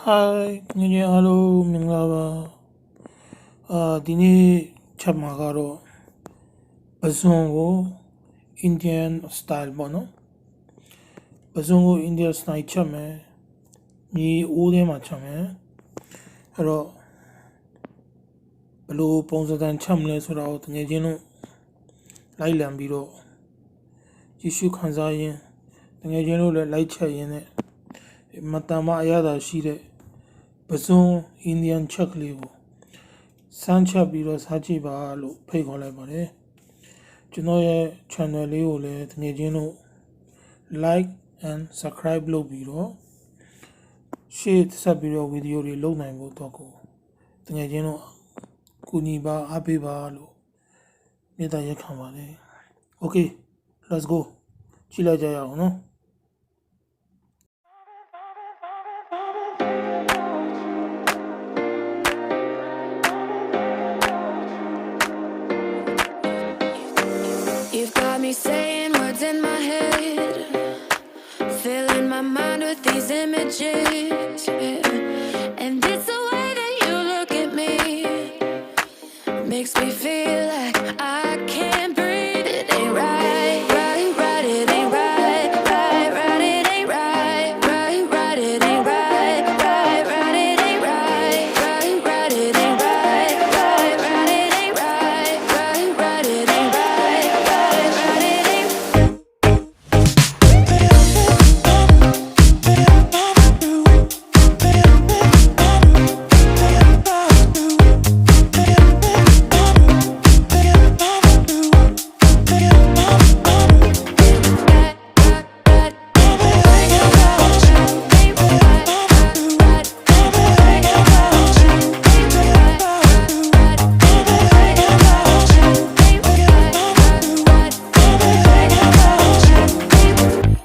Hi, hello, Minglava. Dini Chamagaro Bazongo Indian style bono. Bazongo Indian style chame. Ni Ude Machame. Hello, Blue Ponsadan Chamless without Nejino Lailan Biro. Jishu Kanzayan, the Nejino Light Chayan. Matama Ayada Shire. Bazon Indian Chaklivo. Sancha Biros Haji Balo, pay Holabare. Junoya channel Leole, Tangejino, like and subscribe low biro. Share Sabiro video low nine toko. Tangejino Kuniba Abibalo. Neta Yakamale. Okay, let's go. Chila Jaya, no? You've got me saying words in my head, filling my mind with these images, and it's the way that you look at me, makes me feel like I can't breathe. It ain't right, it ain't right, it ain't right, it ain't right, it ain't right, it ain't right, it ain't right, it ain't right.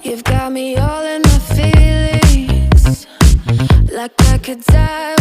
You've got me all in my feelings, like I could die